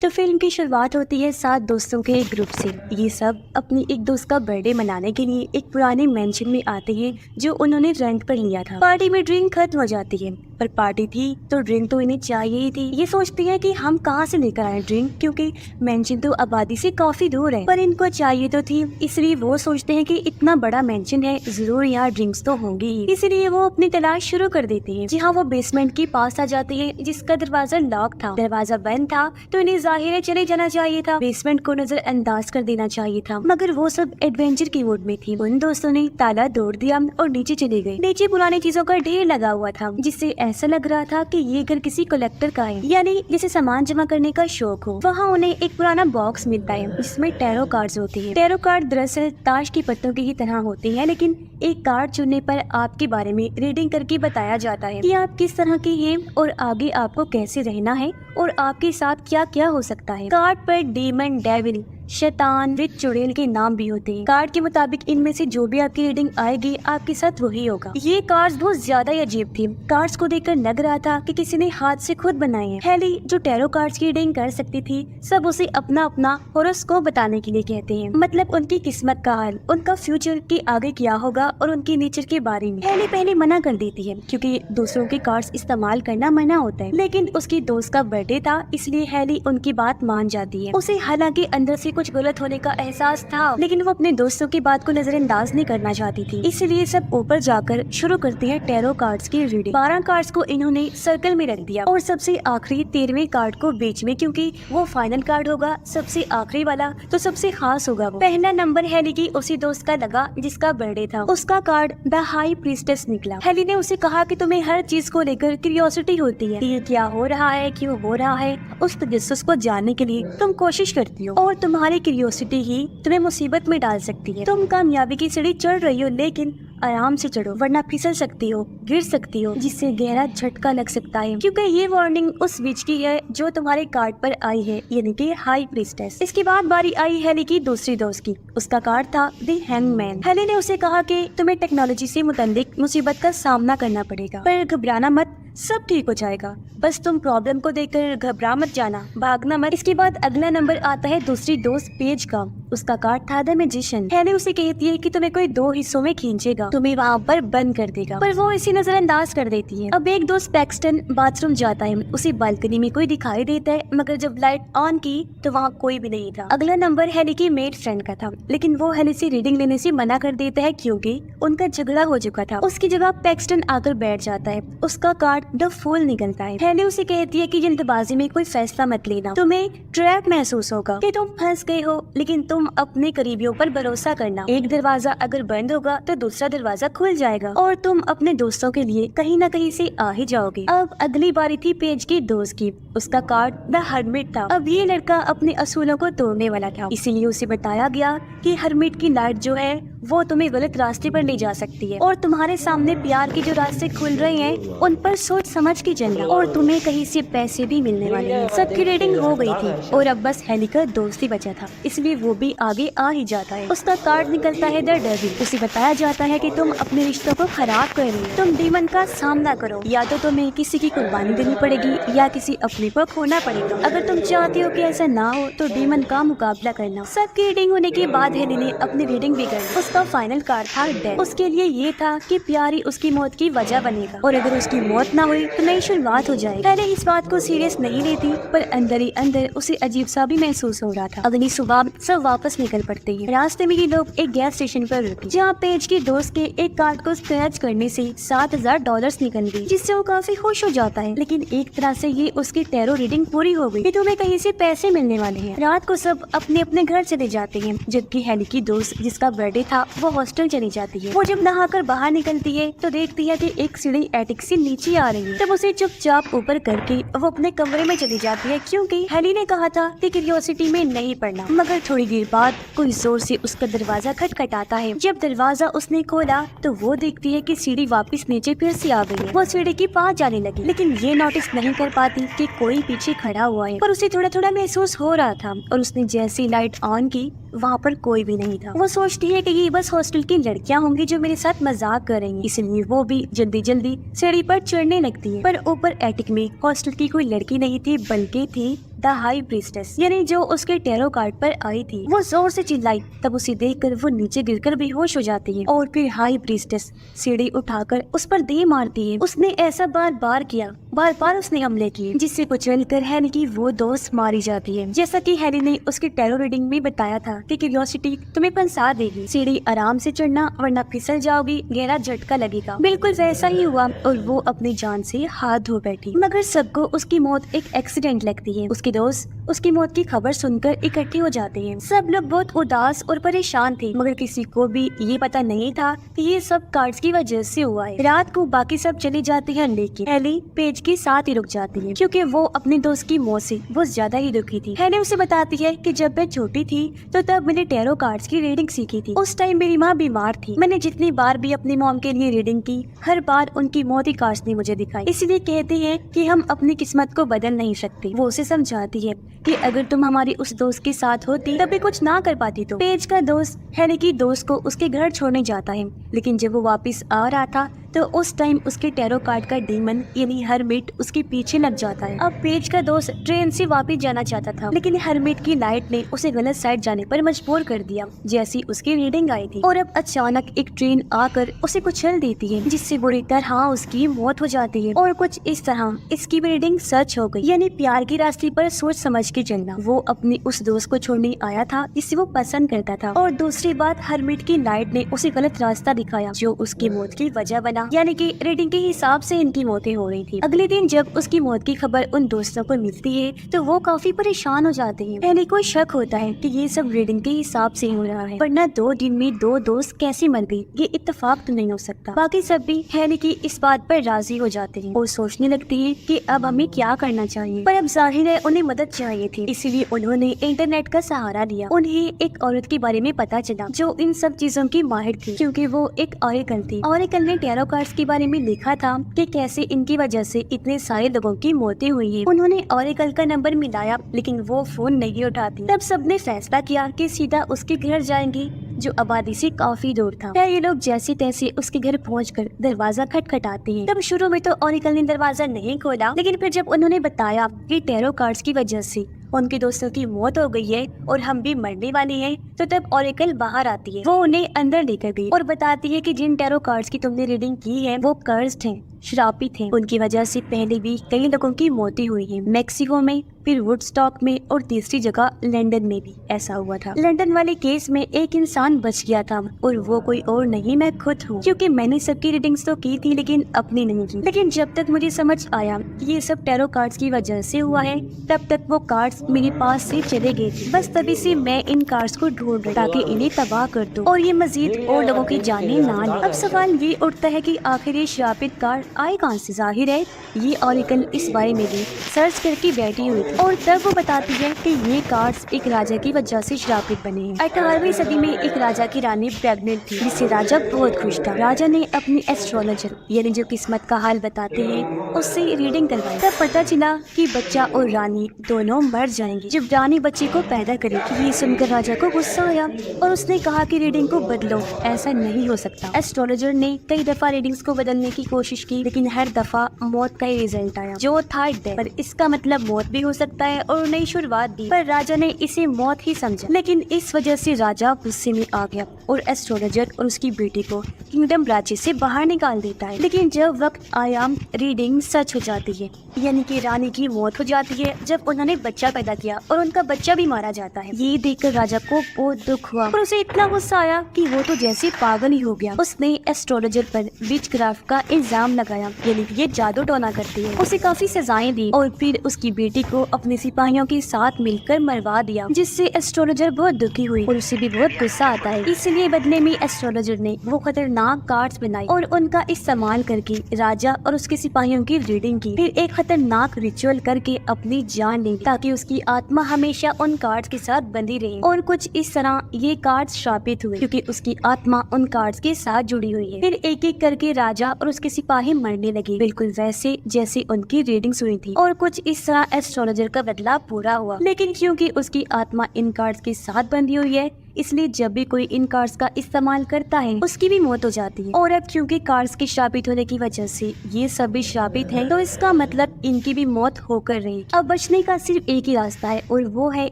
तो फिल्म की शुरुआत होती है 7 दोस्तों के एक ग्रुप से। ये सब अपनी एक दोस्त का बर्थडे मनाने के लिए एक पुराने मेंशन में आते हैं जो उन्होंने रेंट पर लिया था। पार्टी में ड्रिंक खत्म हो जाती है, पर पार्टी थी तो ड्रिंक तो इन्हें चाहिए ही थी। ये सोचते हैं कि हम कहाँ से लेकर आए ड्रिंक, क्योंकि मेंशन तो आबादी से काफी दूर है, पर इनको चाहिए तो थी। इसलिए वो सोचते हैं कि इतना बड़ा मेंशन है, जरूर यहाँ ड्रिंक्स तो होंगी ही। इसलिए वो अपनी तलाश शुरू कर देते हैं। जी हाँ, वो बेसमेंट के पास आ जाते हैं जिसका दरवाजा लॉक था। दरवाजा बंद था तो इन्हें जाहिर है चले जाना चाहिए था, बेसमेंट को नजरअंदाज कर देना चाहिए था, मगर वो सब एडवेंचर की मूड में थी। उन दोस्तों ने ताला तोड़ दिया और नीचे चले गए। नीचे पुरानी चीजों का ढेर लगा हुआ था, जिससे ऐसा लग रहा था कि ये घर किसी कलेक्टर का है, यानी जिसे सामान जमा करने का शौक हो। वहाँ उन्हें एक पुराना बॉक्स मिलता है जिसमें टैरो कार्ड्स होते हैं। टैरो कार्ड दरअसल ताश की पत्तों की ही तरह होते हैं, लेकिन एक कार्ड चुनने पर आपके बारे में रीडिंग करके बताया जाता है कि आप किस तरह के हैं और आगे आपको कैसे रहना है और आपके साथ क्या क्या हो सकता है। कार्ड पर डीमन, डेविल, शैतान, विच, चुड़ैल के नाम भी होते हैं। कार्ड के मुताबिक इनमें से जो भी आपकी रीडिंग आएगी आपके साथ वही होगा। ये कार्ड्स बहुत ज्यादा ही अजीब थी। कार्ड्स को देखकर लग रहा था कि किसी ने हाथ से खुद बनाए हैं। हेली जो टैरो कार्ड्स की रीडिंग कर सकती थी, सब उसे अपना अपना होरोस्कोप बताने के लिए कहते हैं, मतलब उनकी किस्मत का हाल, उनका फ्यूचर के आगे क्या होगा और उनकी नेचर के बारे में। हेली पहले मना कर देती है क्योंकि दूसरों के कार्ड्स इस्तेमाल करना मना होता है, लेकिन उसकी दोस्त का बर्थडे था इसलिए हेली उनकी बात मान जाती है। उसे हालांकि अंदर से कुछ गलत होने का एहसास था, लेकिन वो अपने दोस्तों की बात को नजरअंदाज नहीं करना चाहती थी। इसलिए सब ऊपर जाकर शुरू करते हैं टैरो कार्ड्स की रीडिंग। 12 कार्ड्स को इन्होंने सर्कल में रख दिया और सबसे आखिरी 13वें कार्ड को बीच में, क्योंकि वो फाइनल कार्ड होगा, सबसे आखिरी वाला तो सबसे खास होगा। वो पहला नंबर हेली की उसी दोस्त का लगा जिसका बर्थडे था। उसका कार्ड द हाई प्रीस्टेस निकला। हेली ने उसे कहा कि तुम्हें हर चीज को लेकर क्यूरियोसिटी होती है, ये क्या हो रहा है, क्यों हो रहा है, उस तजस्सुस को जानने के लिए तुम कोशिश करती हो और तुम्हारी क्यूरियोसिटी ही तुम्हें मुसीबत में डाल सकती है। तुम कामयाबी की सीढ़ी चढ़ रही हो, लेकिन आराम से चढ़ो वरना फिसल सकती हो, गिर सकती हो, जिससे गहरा झटका लग सकता है, क्योंकि ये वार्निंग उस विच की है जो तुम्हारे कार्ड पर आई है, यानी कि हाई प्रीस्टेस। इसके बाद बारी आई हेली की दूसरी दोस्त की। उसका कार्ड था द हैंगमैन। हेली ने उसे कहा कि तुम्हें टेक्नोलॉजी से मुताल्लिक मुसीबत का सामना करना पड़ेगा, पर घबराना मत, सब ठीक हो जाएगा, बस तुम प्रॉब्लम को देखकर घबरा मत जाना, भागना मत। इसके बाद अगला नंबर आता है दूसरी दोस्त पेज का। उसका कार्ड था द मैजिशियन। हेली उसे कहती है कि तुम्हें कोई 2 हिस्सों में खींचेगा, तुम्हें वहाँ पर बंद कर देगा, पर वो इसी नजरअंदाज कर देती है। अब एक दोस्त पैक्सटन बाथरूम जाता है, उसे बालकनी में कोई दिखाई देता है, मगर जब लाइट ऑन की तो वहाँ कोई भी नहीं था। अगला नंबर हेली की मेड फ्रेंड का था, लेकिन वो हेली से रीडिंग लेने से मना कर देता है क्योंकि उनका झगड़ा हो चुका था। उसकी जगह पैक्सटन आकर बैठ जाता है। उसका कार्ड द फूल निकलता है। हेली उसे कहती है कि जल्दबाजी में कोई फैसला मत लेना, तुम्हें ट्रैप महसूस होगा कि तुम फंस गए हो, लेकिन तुम अपने करीबियों पर भरोसा करना। एक दरवाजा अगर बंद होगा तो दूसरा दरवाजा खुल जाएगा और तुम अपने दोस्तों के लिए कहीं ना कहीं से आ ही जाओगे। अब अगली बारी थी पेज की दोस्त की। उसका कार्ड द हर्मिट था। अब ये लड़का अपने असूलों को तोड़ने वाला था, इसीलिए उसे बताया गया कि हर्मिट की लाइट जो है वो तुम्हें गलत रास्ते पर ले जा सकती है और तुम्हारे सामने प्यार के जो रास्ते खुल रहे हैं उन पर सोच समझ के चलना, और तुम्हें कहीं से पैसे भी मिलने वाले हैं। सबकी रेटिंग हो गई थी और अब बस हेली का दोस्त ही बचा था, इसलिए वो भी आगे आ ही जाता है। उसका कार्ड निकलता है द डेविल। उसे बताया जाता है कि तुम अपने रिश्तों को खराब कर रही हो, तुम डीमन का सामना करो, या तो तुम्हें किसी की कुर्बानी देनी पड़ेगी या किसी अपने को खोना पड़ेगा। अगर तुम चाहते हो कि ऐसा ना हो तो डीमन का मुकाबला करना। सबकी रीडिंग होने के बाद हेली ने अपनी रीडिंग भी कर ली। उसका फाइनल कार्ड था डेथ। उसके लिए ये था कि प्यार ही उसकी मौत की वजह बनेगा और अगर उसकी मौत ना हुई तो नई शुरुआत हो जाएगी। पहले इस बात को सीरियस नहीं लेती, पर अंदर ही अंदर उसे अजीब सा भी महसूस हो रहा था। अगली सुबह सब वापस निकल पड़ते हैं। रास्ते में ये लोग एक गैस स्टेशन पर रुके, जहाँ पेज की दोस्त के एक कार्ड को स्क्रैच करने से $7,000 निकल गई, जिससे वो काफी खुश हो जाता है। लेकिन एक तरह से ये उसकी टैरो रीडिंग पूरी हो गई कि तुम्हें कहीं से पैसे मिलने वाले हैं। रात को सब अपने अपने घर चले जाते हैं, जबकि हेली की दोस्त जिसका बर्थडे था वो हॉस्टल चली जाती है। वो जब नहाकर बाहर निकलती है तो देखती है कि एक सीढ़ी एटिक से नीचे आ रही है। तब उसे चुपचाप ऊपर करके वो अपने कमरे में चली जाती है, क्योंकि हेली ने कहा था कि क्यूरियोसिटी में नहीं पड़ना। मगर थोड़ी देर बाद कोई जोर से उसका दरवाजा खटखटाता है। जब दरवाजा उसने खोला तो वो देखती है कि सीढ़ी वापस नीचे फिर से आ गई है। वो सीढ़ी के पास जाने लगी, लेकिन ये नोटिस नहीं कर पाती कि कोई पीछे खड़ा हुआ है, पर उसे थोड़ा थोड़ा महसूस हो रहा था। और उसने जैसी लाइट ऑन की वहाँ पर कोई भी नहीं था। वो सोचती है कि ये बस हॉस्टल की लड़कियां होंगी जो मेरे साथ मजाक करेंगी, इसलिए वो भी जल्दी जल्दी सीढ़ी पर चढ़ने लगती है। पर ऊपर एटिक में हॉस्टल की कोई लड़की नहीं थी, बल्कि थी द हाई प्रीस्टेस यानी जो उसके टैरो कार्ड पर आई थी वो जोर से चिल्लाई। तब उसे देखकर वो नीचे गिरकर बेहोश हो जाती है और फिर हाई प्रीस्टेस सीढ़ी उठाकर उस पर दे मारती है। उसने ऐसा बार बार किया, बार बार उसने हमले किए, जिससे कुचलकर हैरी की वो दोस्त मारी जाती है। जैसा कि हैरी ने उसकी टैरो रीडिंग में बताया था कि क्यूरियोसिटी तुम्हें फंसा देगी, सीढ़ी आराम से चढ़ना वरना फिसल जाओगी, गहरा झटका लगेगा। बिल्कुल वैसा ही हुआ और वो अपनी जान से हाथ धो बैठी। मगर सबको उसकी मौत एक एक्सीडेंट लगती है। उसके दोस्त उसकी मौत की खबर सुनकर इकट्ठे हो जाते हैं। सब लोग बहुत उदास और परेशान थे, मगर किसी को भी ये पता नहीं था कि ये सब कार्ड्स की वजह से हुआ है। रात को बाकी सब चले जाते हैं, लेकिन एली पेज के साथ ही रुक जाती है क्योंकि वो अपने दोस्त की मौत से बहुत ज्यादा ही दुखी थी। एली उसे बताती है कि जब मैं छोटी थी तो तब मैंने टैरो कार्ड्स की रीडिंग सीखी थी। उस टाइम मेरी माँ बीमार थी। मैंने जितनी बार भी अपनी मॉम के लिए रीडिंग की, हर बार उनकी मौत ही कार्ड्स ने मुझे दिखाई। इसलिए कहते हैं कि हम अपनी किस्मत को बदल नहीं सकते। वो उसे समझाती है कि अगर तुम हमारी उस दोस्त के साथ होती तब भी कुछ ना कर पाती। तो पेज का दोस्त हैरी की दोस्त को उसके घर छोड़ने जाता है, लेकिन जब वो वापस आ रहा था तो उस टाइम उसके टैरो कार्ड का डीमन यानी हरमिट उसके पीछे लग जाता है। अब पेज का दोस्त ट्रेन से वापस जाना चाहता था, लेकिन हरमिट की लाइट ने उसे गलत साइड जाने पर मजबूर कर दिया जैसी उसकी रीडिंग आई थी। और अब अचानक एक ट्रेन आकर उसे कुचल देती है, जिससे बुरी तरह उसकी मौत हो जाती है। और कुछ इस तरह इसकी रीडिंग सच हो गई, यानी प्यार के रास्ते पर सोच समझ के चलना। वो अपनी उस दोस्त को छोड़ने आया था जिसे वो पसंद करता था। और दूसरी बात, हरमिट की लाइट ने उसे गलत रास्ता दिखाया जो उसकी मौत की वजह बना, यानी कि रीडिंग के हिसाब से इनकी मौतें हो रही थी। अगले दिन जब उसकी मौत की खबर उन दोस्तों को मिलती है तो वो काफी परेशान हो जाते हैं। पहले को शक होता है कि ये सब रीडिंग के हिसाब से हो रहा है, वरना 2 दिन में 2 दोस्त कैसे मर गई, ये इत्तेफाक तो नहीं हो सकता। बाकी सब भी हैरी की इस बात पर राजी हो जाते हैं और सोचने लगते हैं कि अब हमें क्या करना चाहिए। पर अब जाहिर है उन्हें मदद चाहिए थी, इसीलिए उन्होंने इंटरनेट का सहारा लिया। उन्हें एक औरत के बारे में पता चला जो इन सब चीजों की माहिर थी, क्योंकि वो एक ऑरेकल थी। ऑरेकल ने टैरो कार्ड्स के बारे में लिखा था कि कैसे इनकी वजह से इतने सारे लोगों की मौतें हुई है। उन्होंने ऑरेकल का नंबर मिलाया, लेकिन वो फोन नहीं उठाती। तब सबने फैसला किया कि सीधा उसके घर जाएंगे जो आबादी से काफी दूर था। फिर ये लोग जैसे तैसे उसके घर पहुंचकर दरवाजा खटखटाते हैं। तब शुरू में तो ऑरेकल ने दरवाजा नहीं खोला, लेकिन फिर जब उन्होंने बताया कि टैरो कार्ड्स की वजह से उनके दोस्तों की मौत हो गई है और हम भी मरने वाले हैं, तो तब ऑरेकल बाहर आती है। वो उन्हें अंदर लेकर गई और बताती है कि जिन टैरो कार्ड्स की तुमने रीडिंग की है वो कर्स्ड हैं, श्रापित हैं। उनकी वजह से पहले भी कई लोगों की मौतें हुई हैं, मेक्सिको में, फिर वुडस्टॉक में और तीसरी जगह लंदन में भी ऐसा हुआ था। लंदन वाले केस में एक इंसान बच गया था और वो कोई और नहीं, मैं खुद हूँ, क्योंकि मैंने सबकी रीडिंग्स तो की थी लेकिन अपनी नहीं की। लेकिन जब तक मुझे समझ आया कि ये सब टैरो कार्ड्स की वजह से हुआ है, तब तक वो कार्ड्स मेरे पास से चले गए थे। बस तभी से मैं इन कार्ड्स को ढूंढ रही ताकि इन्हें तबाह कर दूं और ये मजीद और लोगों की जानें ना ले। अब सवाल ये उठता है कि आखिर ये श्रापित कार्ड आए कहाँ से। जाहिर है ये ऑरेकल इस बारे में भी सर्च करके बैठी हुई थी और तब वो बताती है कि ये कार्ड्स एक राजा की वजह से श्रापित बने हैं। 18वीं सदी में एक राजा की रानी प्रेग्नेंट थी, जिससे राजा बहुत खुश था। राजा ने अपनी एस्ट्रोलॉजर यानी जो किस्मत का हाल बताते हैं उससे रीडिंग करवाई। तब पता चला कि बच्चा और रानी दोनों मर जाएंगी जब रानी बच्चे को पैदा करेगी। ये सुनकर राजा को गुस्सा आया और उसने कहा कि रीडिंग को बदलो, ऐसा नहीं हो सकता। एस्ट्रोलॉजर ने कई दफा रीडिंग्स को बदलने की कोशिश की, लेकिन हर दफा मौत का ही रिजल्ट आया जो था डेथ। पर इसका मतलब मौत भी हो सकता है और नई शुरुआत भी। पर राजा ने इसे मौत ही समझा, लेकिन इस वजह से राजा गुस्से में आ गया और एस्ट्रोलॉजर और उसकी बेटी को किंगडम राज्य से बाहर निकाल देता है। लेकिन जब वक्त आया रीडिंग सच हो जाती है, यानी कि रानी की मौत हो जाती है जब उन्होंने बच्चा पैदा किया और उनका बच्चा भी मारा जाता है। ये देखकर राजा को बहुत दुख हुआ और उसे इतना गुस्सा आया कि वो तो जैसे पागल ही हो गया। उसने एस्ट्रोलॉजर पर विचक्राफ्ट का इल्जाम लगाया, यानी कि ये जादू टोना करती है। उसे काफी सजाएं दी और फिर उसकी बेटी को अपने सिपाहियों के साथ मिलकर मरवा दिया, जिससे एस्ट्रोलॉजर बहुत दुखी हुई और उसे भी बहुत गुस्सा आता है। इसलिए बदले में एस्ट्रोलॉजर ने वो खतरनाक कार्ड्स बनाई और उनका इस्तेमाल करके राजा और उसके सिपाहियों की रीडिंग की। फिर एक खतरनाक रिचुअल करके अपनी जान ली ताकि उसकी आत्मा हमेशा उन कार्ड्स के साथ बंधी रहे। और कुछ इस तरह ये कार्ड्स श्रापित हुए क्योंकि उसकी आत्मा उन कार्ड्स के साथ जुड़ी हुई है। फिर एक एक करके राजा और उसके सिपाही मरने लगे, बिल्कुल वैसे जैसे उनकी रीडिंग्स हुई थी। और कुछ इस तरह एस्ट्रोलॉजर का बदला पूरा हुआ, लेकिन क्योंकि उसकी आत्मा इन कार्ड्स के साथ बंधी हुई है इसलिए जब भी कोई इन कार्ड्स का इस्तेमाल करता है उसकी भी मौत हो जाती है। और अब क्योंकि कार्ड्स के श्रापित होने की वजह से ये सब भी श्रापित है, तो इसका मतलब इनकी भी मौत होकर रहेगी। अब बचने का सिर्फ एक ही रास्ता है और वो है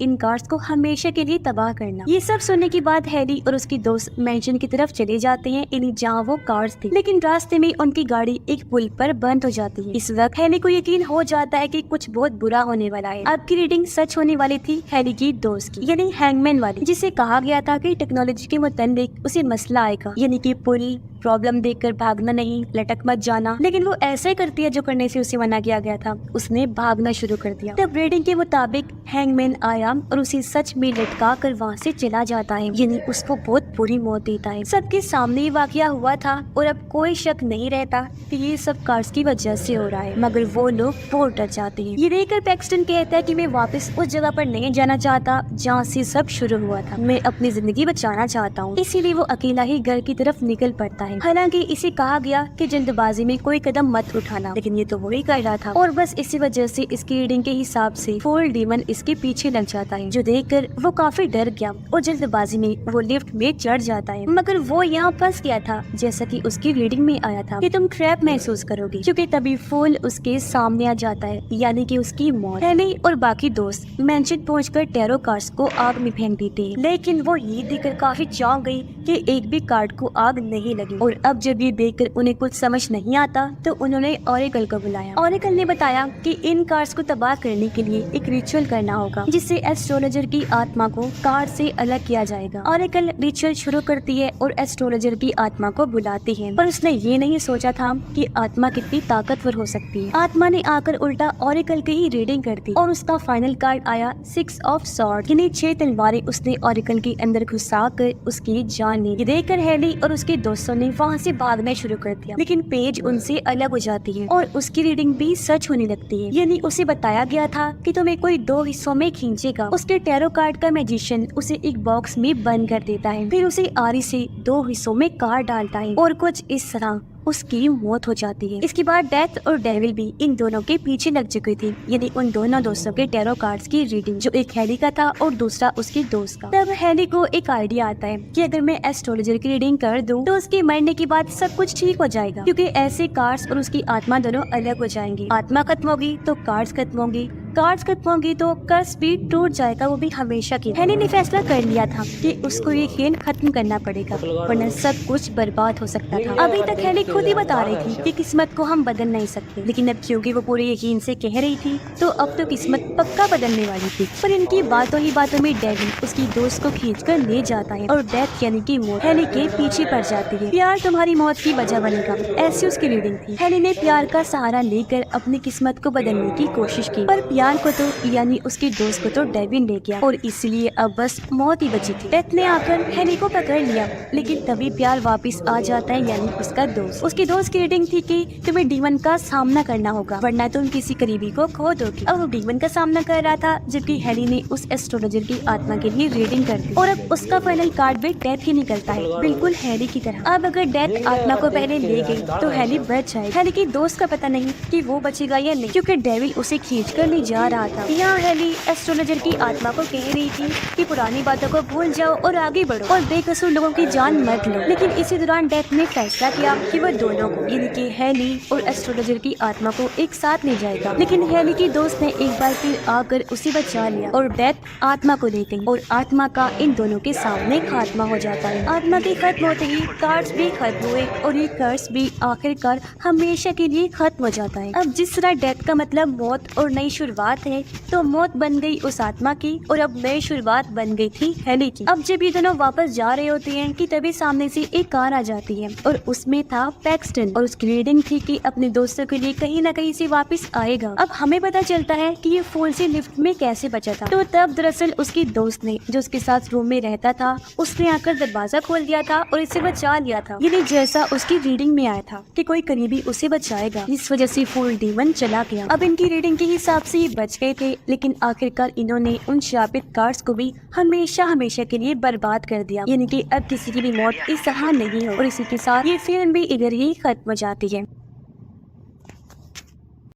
इन कार्ड्स को हमेशा के लिए तबाह करना। ये सब सुनने के बाद हैरी और उसकी दोस्त मेंशन की तरफ चले जाते हैं, इन्हीं जहाँ वो कार्ड्स थे। लेकिन रास्ते में उनकी गाड़ी एक पुल पर बंद हो जाती है। इस वक्त हैरी को यकीन हो जाता है कि कुछ बहुत बुरा होने वाला है। अब की रीडिंग सच होने वाली थी हैरी की दोस्त की, यानी हैंगमैन वाली, जिसे कहा गया था कि टेक्नोलॉजी के मुताबिक उसे मसला आएगा, यानी कि पुल प्रॉब्लम देखकर भागना नहीं, लटक मत जाना। लेकिन वो ऐसा ही करती है जो करने से उसे मना किया गया था, उसने भागना शुरू कर दिया। तब रीडिंग के मुताबिक हैंगमैन आया और उसे सच में लटका कर वहाँ से चला जाता है, यानी उसको बहुत बुरी मौत देता है। सबके सामने ये वाकया हुआ था और अब कोई शक नहीं रहता कि ये सब कार्ड्स की वजह से हो रहा है, मगर वो लोग बहुत डर जाते हैं। ये देखकर पैक्सटन कहता है कि मैं वापस उस जगह पर नहीं जाना चाहता जहाँ से सब शुरू हुआ था, मैं अपनी जिंदगी बचाना चाहता हूँ। इसीलिए वो अकेला ही घर की तरफ निकल पड़ता है। हालांकि इसे कहा गया कि जल्दबाजी में कोई कदम मत उठाना, लेकिन ये तो वही कर रहा था और बस इसी वजह से इसकी रीडिंग के हिसाब से फोल डीमन इसके पीछे लग जाता है, जो देखकर वो काफी डर गया और जल्दबाजी में वो लिफ्ट में चढ़ जाता है। मगर वो यहाँ फंस गया था, जैसा कि उसकी रीडिंग में आया था कि तुम ट्रैप महसूस करोगे, क्योंकि तभी फूल उसके सामने आ जाता है, यानी कि उसकी मौत। हैरी और बाकी दोस्त मेंशन पहुंचकर टैरो कार्ड्स को आग में फेंक देते हैं, लेकिन वो ये देखकर काफी चौंक गई कि एक भी कार्ड को आग नहीं लगी। और अब जब ये देखकर उन्हें कुछ समझ नहीं आता तो उन्होंने ऑरेकल को बुलाया। ऑरेकल ने बताया कि इन कार्ड्स को तबाह करने के लिए एक रिचुअल करना होगा, जिससे एस्ट्रोलॉजर की आत्मा को कार्ड से अलग किया जाएगा। ऑरेकल रिचुअल शुरू करती है और एस्ट्रोलॉजर की आत्मा को बुलाती है, पर उसने ये नहीं सोचा था कि आत्मा कितनी ताकतवर हो सकती है। आत्मा ने आकर उल्टा ऑरेकल की ही रीडिंग कर दी और उसका फाइनल कार्ड आया 6 ऑफ स्वॉर्ड, यानी 6 तलवारें उसने ऑरेकल के अंदर घुसा कर उसकी जान ली। ये देखकर हैरी और उसके दोस्तों ने वहाँ से भागना शुरू कर दिया, लेकिन पेज उनसे अलग हो जाती है और उसकी रीडिंग भी सच होने लगती है, यानी उसे बताया गया था कि तुम्हें कोई 2 हिस्सों में खींचेगा। उसके टैरो कार्ड का मैजिशियन उसे एक बॉक्स में बंद कर देता है, फिर उसे आरी से 2 हिस्सों में कार्ड डालता है और कुछ इस तरह उसकी मौत हो जाती है। इसके बाद डेथ और डेविल भी इन दोनों के पीछे लग चुकी थी, यानी उन दोनों दोस्तों के टैरो कार्ड्स की रीडिंग, जो एक हैरी का था और दूसरा उसके दोस्त का। तब हैरी को एक आइडिया आता है कि अगर मैं एस्ट्रोलॉजर की रीडिंग कर दूं तो उसके मरने के बाद सब कुछ ठीक हो जाएगा, क्योंकि ऐसे कार्ड्स और उसकी आत्मा दोनों अलग हो जाएंगी। आत्मा खत्म होगी तो कार्ड्स खत्म होंगी, कार्ड्स खत्म होंगी तो कर्स भी टूट जाएगा, वो भी हमेशा की। हैरी ने फैसला कर लिया था कि उसको ये खेल खत्म करना पड़ेगा, वरना सब कुछ बर्बाद हो सकता था। अभी तक हैरी खुद ही बता रही थी कि किस्मत को हम बदल नहीं सकते, लेकिन अब क्योंकि वो पूरे यकीन से कह रही थी तो अब तो किस्मत पक्का बदलने वाली थी। पर इनकी बातों ही बातों में डेविल उसकी दोस्त को खींचकर ले जाता है और डेथ यानी कि मौत हैरी के पीछे पड़ जाती है। प्यार तुम्हारी मौत की वजह बनेगा, ऐसी उसकी रीडिंग थी। हैरी ने प्यार का सहारा लेकर अपनी किस्मत को बदलने की कोशिश की, पर प्यार को तो यानी उसकी दोस्त को तो डेविन ले गया और इसलिए अब बस मौत ही बची थी। डेथ ने आकर हैरी को पकड़ लिया, लेकिन तभी प्यार वापस आ जाता है, यानी उसका दोस्त। उसकी दोस्त की रीडिंग थी कि तुम्हें डीमन का सामना करना होगा, वरना तुम किसी करीबी को खो दोगे। अब वो डीमन का सामना कर रहा था, जबकि हैरी ने उस एस्ट्रोलॉजर की आत्मा के लिए रीडिंग कर दी और अब उसका फाइनल कार्ड भी डेथ ही निकलता है, बिल्कुल हैरी की तरह। अब अगर डेथ आत्मा को पहले ले गई तो हैरी बच जाए। हैरी की दोस्त का पता नहीं कि वो बचेगा या नहीं, क्योंकि डेविल उसे खींच कर ले जा रहा था। यहाँ हैरी एस्ट्रोलॉजर की आत्मा को कह रही थी कि पुरानी बातों को भूल जाओ और आगे बढ़ो और बेकसूर लोगों की जान मत लो। लेकिन इसी दौरान डेथ ने फैसला किया कि वह दोनों को, यानी कि हैरी और एस्ट्रोलॉजर की आत्मा को एक साथ ले जाएगा। लेकिन हैरी की दोस्त ने एक बार फिर आकर उसे बचा लिया और डेथ आत्मा को ले गई और आत्मा का इन दोनों के सामने खात्मा हो जाता है। आत्मा के खत्म होते ही कार्ड्स भी खत्म हुए और ये कर्स भी आखिरकार हमेशा के लिए खत्म हो जाता है। अब जिस तरह डेथ का मतलब मौत और नई शुरुआत है, तो मौत बन गई उस आत्मा की और अब नई शुरुआत बन गई थी हैरी की। अब जब ये दोनों वापस जा रहे होते हैं कि तभी सामने से एक कार आ जाती है और उसमें था पैक्सटन और उसकी रीडिंग थी कि अपने दोस्तों के लिए कहीं ना कहीं से वापस आएगा। अब हमें पता चलता है कि ये फोन से लिफ्ट में कैसे बचा था। तो तब दरअसल उसकी दोस्त ने, जो उसके साथ रूम में रहता था, उसने आकर दरवाजा खोल दिया था और इसे बचा लिया था, यानी जैसा उसकी रीडिंग में आया था कि कोई करीबी उसे बचाएगा। इस वजह से फूल डीमन चला गया। अब इनकी रीडिंग के हिसाब से ये बच गए थे, लेकिन आखिरकार इन्होंने उन शापित कार्ड्स को भी हमेशा हमेशा के लिए बर्बाद कर दिया, यानी कि अब किसी की भी मौत इस तरह नहीं हो। और इसी के साथ ये फिल्म भी इधर ही खत्म हो जाती है।